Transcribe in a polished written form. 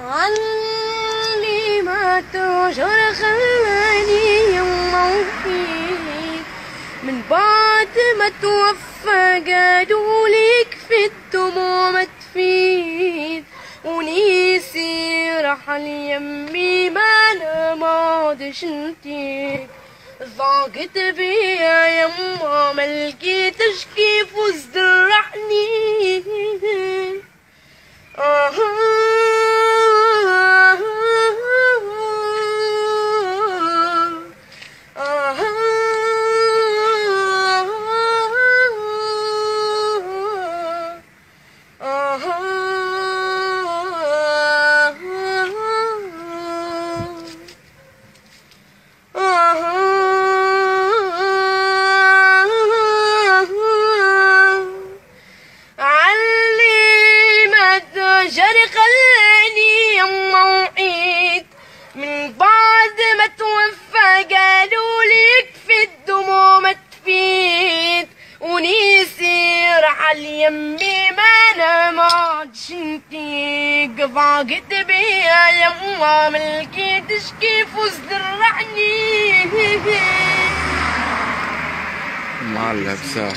عني ما تهجر خلاني يما وفيك من بعد ما توفى قالولك في الدموع ما تفيد ونيسي رحل يمي ما انا ماضيش نتيك ضاقت بيا يما ملقيتش كيف وزرحني من بعد ما توفى قالولك في الدموع ما تفيد ونيسي رحل يمي ما انا معادش نتيك ضاقت بيا يما ملقيتش كيف وزرعني مع اللبسة